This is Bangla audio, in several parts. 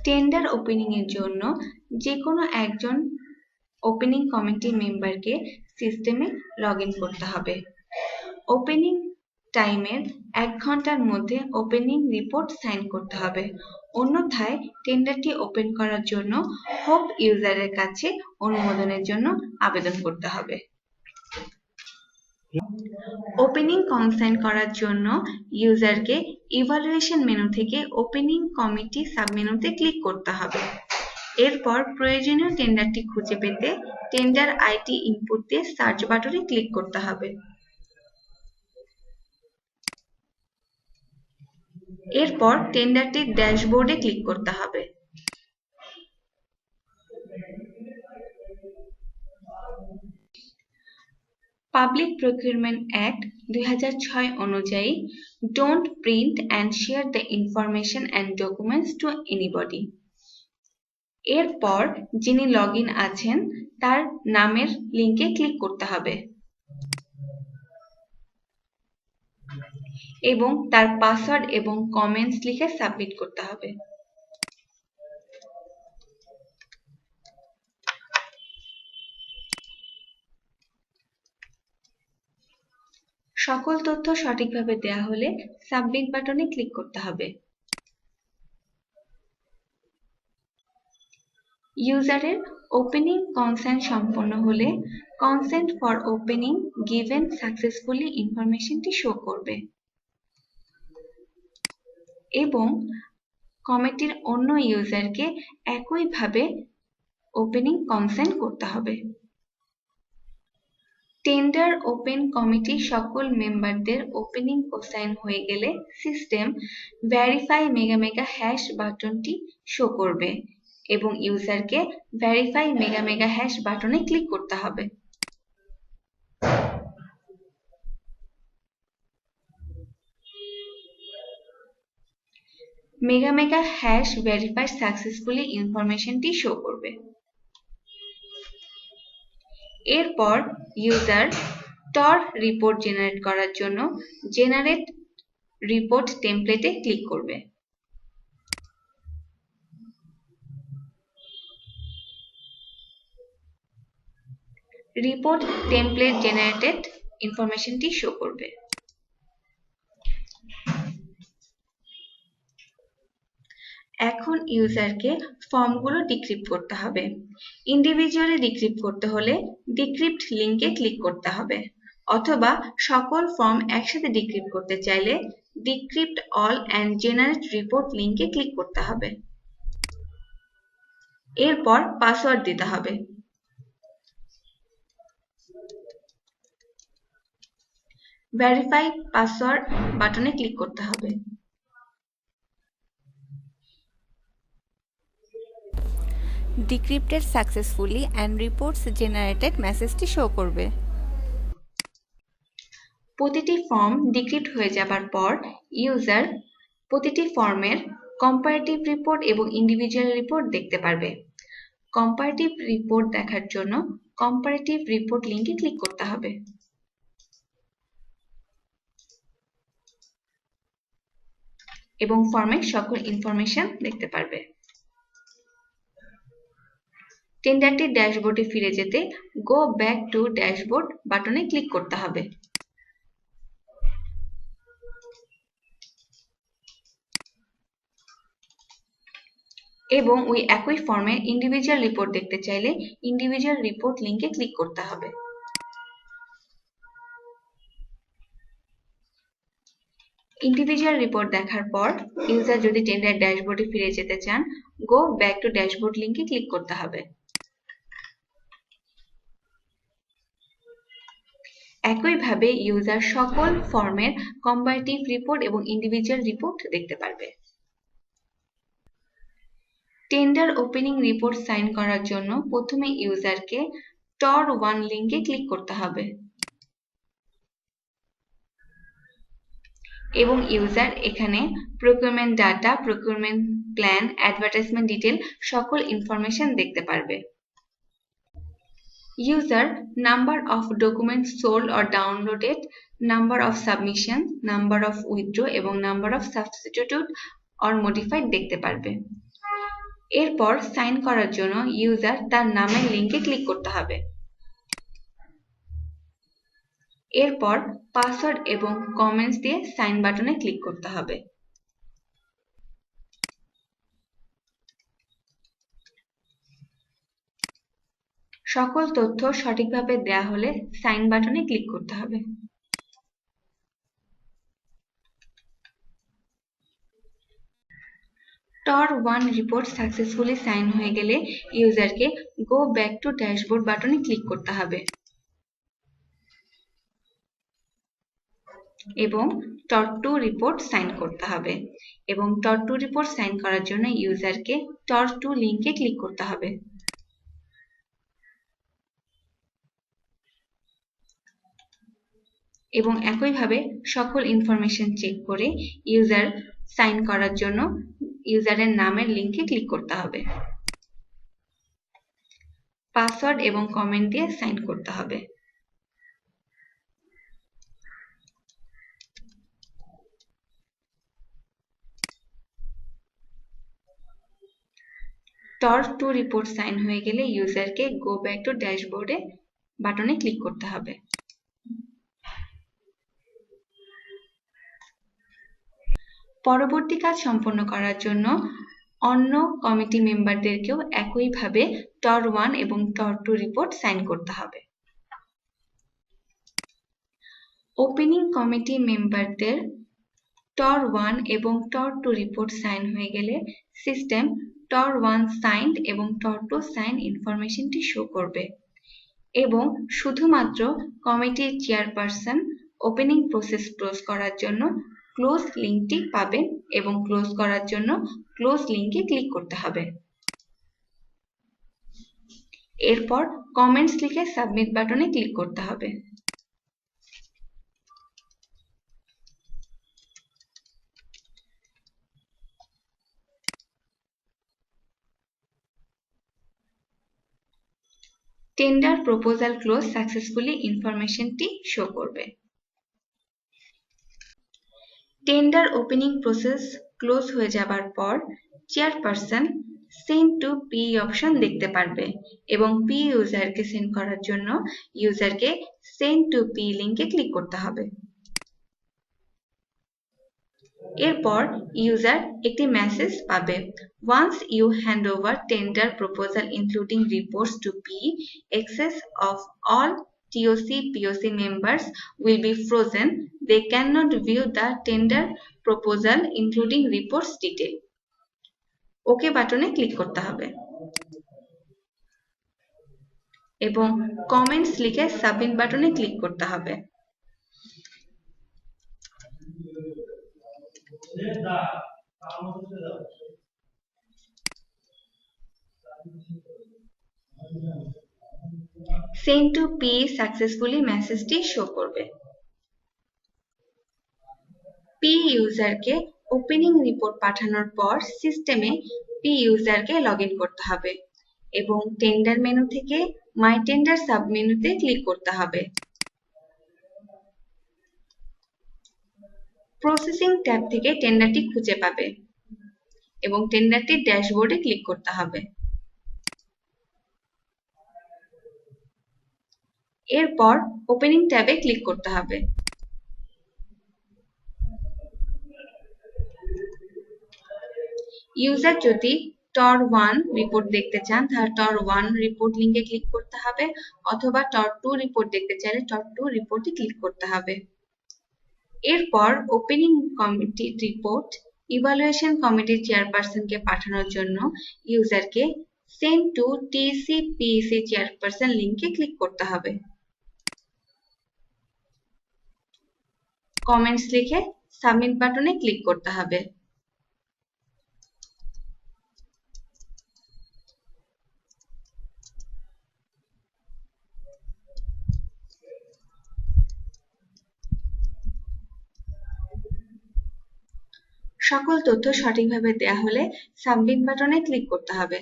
টেন্ডার ওপেনিং এর জন্য যে কোনো একজন ওপেনিং কমিটি মেম্বারকে সিস্টেমে লগ ইন করতে হবে। ওপেনিং টাইমের 1 ঘন্টার মধ্যে ওপেনিং রিপোর্ট সাইন করতে হবে, অন্যথায় টেন্ডারটি ওপেন করার জন্য হোপ ইউজারের কাছে অনুমোদনের জন্য আবেদন করতে হবে। ওপেনিং কনসাইন করার জন্য ইউজারকে ইভালুয়েশন মেনু থেকে ওপেনিং কমিটি সাবমেনুতে ক্লিক করতে হবে। এরপর প্রয়োজনীয় টেন্ডারটি খুঁজে পেতে টেন্ডার আইডি ইনপুট দিয়ে সার্চ বাটনে ক্লিক করতে হবে। এরপর টেন্ডারটির ড্যাশবোর্ডে ক্লিক করতে হবে। Public Procurement Act 2006 অনুযায়ী don't print and share the information and documents to anybody। এরপর যিনি লগ ইন আছেন তার নামের লিঙ্কে ক্লিক করতে হবে এবং তার পাসওয়ার্ড এবং কমেন্টস লিখে সাবমিট করতে হবে। সকল তথ্য সঠিকভাবে দেওয়া হলে সাবমিট বাটনে ক্লিক করতে হবে। ইউজারের ওপেনিং কনসেন্ট সম্পন্ন হলে consent for opening given successfully ইনফরমেশনটি শো করবে এবং কমিটির অন্য ইউজারকে একইভাবে ওপেনিং কনসেন্ট করতে হবে। টেন্ডার ওপেন কমিটির সকল মেম্বারদের ওপেনিং কোসাইন হয়ে গেলে সিস্টেম ভেরিফাই মেগা হ্যাশ বাটনটি শো করবে এবং ইউজারকে ভেরিফাই মেগা হ্যাশ বাটনে ক্লিক করতে হবে। মেগা হ্যাশ ভেরিফাই সাকসেসফুলি ইনফরমেশনটি শো করবে। এরপর ইউজার টর রিপোর্ট জেনারেট করার জন্য জেনারেট রিপোর্ট টেমপ্লেটে ক্লিক করবে। রিপোর্ট টেমপ্লেট জেনারেটেড ইনফরমেশনটি শো করবে। এখন ইউজারকে ফর্মগুলো ডিক্রিপ্ট করতে হবে। ইন্ডিভিজুয়ালি ডিক্রিপ্ট করতে হলে ডিক্রিপ্ট লিঙ্কে ক্লিক করতে হবে, অথবা সকল ফর্ম একসাথে ডিক্রিপ্ট করতে চাইলে decrypt all and generate report লিঙ্কে ক্লিক করতে হবে। এরপর পাসওয়ার্ড দিতে হবে। ভেরিফাই পাসওয়ার্ড বাটনে ক্লিক করতে হবে। Decrypted successfully and reports generated মেসেজটি শো করবে। প্রতিটি ফর্ম ডিক্রিপ্ট হয়ে যাবার পর ইউজার প্রতিটি ফর্মের কম্পারেটিভ রিপোর্ট এবং ইন্ডিভিজুয়াল রিপোর্ট দেখতে পারবে। কম্পারেটিভ রিপোর্ট দেখার জন্য কম্পারেটিভ রিপোর্ট লিঙ্কে ক্লিক করতে হবে এবং ফর্মের সকল ইনফরমেশন দেখতে পারবে। টেন্ডারটির ড্যাশবোর্ডে ফিরে যেতে গো ব্যাক টু ড্যাশবোর্ড বাটনে ক্লিক করতে হবে। এবং ওই একই ফর্মের ইন্ডিভিজুয়াল রিপোর্ট দেখতে চাইলে ইন্ডিভিজুয়াল রিপোর্ট লিঙ্কে ক্লিক করতে হবে। ইন্ডিভিজুয়াল রিপোর্ট দেখার পর ইউজার যদি টেন্ডার ড্যাশবোর্ডে ফিরে যেতে চান গো ব্যাক টু ড্যাশবোর্ড লিঙ্কে ক্লিক করতে হবে। একইভাবে ইউজার সকল ফর্মের কম্পারেটিভ রিপোর্ট এবং ইন্ডিভিজুয়াল রিপোর্ট দেখতে পারবে। টেন্ডার ওপেনিং রিপোর্ট সাইন করার জন্য প্রথমে ইউজারকে টর 1 লিঙ্কে ক্লিক করতে হবে এবং ইউজার এখানে procurement data, procurement plan, advertisement detail সকল ইনফরমেশন দেখতে পারবে। User number of documents sold or downloaded, number of submission, number of withdraw এবং number of substituted or modified দেখতে পারবে। এরপর সাইন করার জন্য ইউজার তার নামের লিঙ্কে ক্লিক করতে হবে। এরপর পাসওয়ার্ড এবং কমেন্টস দিয়ে সাইন বাটনে ক্লিক করতে হবে। সকল তথ্য সঠিকভাবে দেওয়া হলে সাইন বাটনে ক্লিক করতে হবে। TOR1 রিপোর্ট সাকসেসফুলি সাইন হয়ে গেলে ইউজারকে গো ব্যাক টু ড্যাশবোর্ড বাটনে ক্লিক করতে হবে এবং TOR2 রিপোর্ট সাইন করতে হবে এবং TOR2 রিপোর্ট সাইন করার জন্য ইউজারকে TOR2 লিঙ্কে ক্লিক করতে হবে। এবং একইভাবে সকল ইনফরমেশন চেক করে ইউজার সাইন করার জন্য ইউজারের নামের লিঙ্কে ক্লিক করতে হবে। পাসওয়ার্ড এবং কমেন্ট দিয়ে সাইন করতে হবে। TOR2 রিপোর্ট সাইন হয়ে গেলে ইউজারকে গো ব্যাক টু ড্যাশবোর্ডে বাটনে ক্লিক করতে হবে। পরবর্তী কাজ সম্পন্ন করার জন্য অন্য কমিটি মেম্বারদেরকেও একইভাবে TOR1 এবং TOR2 রিপোর্ট সাইন করতে হবে। ওপেনিং কমিটি মেম্বারদের TOR1 এবং TOR2 রিপোর্ট সাইন হয়ে গেলে সিস্টেম TOR1 সাইন্ড এবং TOR2 সাইন ইনফরমেশনটি শো করবে এবং শুধুমাত্র কমিটির চেয়ারপারসন ওপেনিং প্রসেস ক্লোজ করার জন্য ক্লোজ লিঙ্কটি পাবেন এবং ক্লোজ করার জন্য ক্লোজ লিঙ্কে ক্লিক করতে হবে। এরপর কমেন্টস লিখে সাবমিট বাটনে ক্লিক করতে হবে। টেন্ডার প্রপোজাল ক্লোজ সাকসেসফুলি ইনফরমেশনটি শো করবে। টেন্ডার ওপেনিং প্রসেস ক্লোজ হয়ে যাবার পর chairperson send to P option দেখতে পারবে এবং পি ইউজারকে সেন্ড করার জন্য ইউজারকে সেন্ড টু পি লিঙ্কে ক্লিক করতে হবে। এরপর ইউজার একটি মেসেজ পাবে, once you hand over tender proposal including reports to P, access of all TOC POC members will be frozen. They cannot view the tender proposal including reports detail. ওকে বাটনে ক্লিক করতে হবে এবং কমেন্টস লিখে সাবমিট বাটনে ক্লিক করতে হবে। সেন্ড টু পি সাকসেসফুলি মেসেজটি শো করবে। পি ইউজারকে ওপেনিং রিপোর্ট পাঠানোর পর সিস্টেমে পি ইউজারকে লগ ইন করতে হবে এবং টেন্ডার মেনু থেকে মাই টেন্ডার সাব মেনুতে ক্লিক করতে হবে। প্রসেসিং ট্যাব থেকে টেন্ডারটি খুঁজে পাবে এবং টেন্ডারটির ড্যাশবোর্ডে ক্লিক করতে হবে। এরপর ওপেনিং ট্যাবে ক্লিক করতে হবে। ইউজার যদি TOR1 রিপোর্ট দেখতে চান তাহলে TOR1 রিপোর্ট লিঙ্কে ক্লিক করতে হবে অথবা TOR2 রিপোর্ট দেখতে চাইলে TOR2 রিপোর্টে ক্লিক করতে হবে। এরপর ওপেনিং কমিটি রিপোর্ট ইভালুয়েশন কমিটির চেয়ারপারসনকে পাঠানোর জন্য ইউজারকে সেন্ড টু TCPC চেয়ারপারসন লিঙ্কে ক্লিক করতে হবে। কমেন্টস লিখে সাবমিট বাটনে ক্লিক করতে হবে। সকল তথ্য সঠিকভাবে দেয়া হলে সাবমিট বাটনে ক্লিক করতে হবে।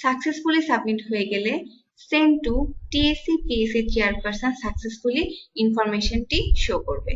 সাকসেসফুলি সাবমিট হয়ে গেলে send to TCPC chairperson successfully ইনফরমেশনটি শো করবে।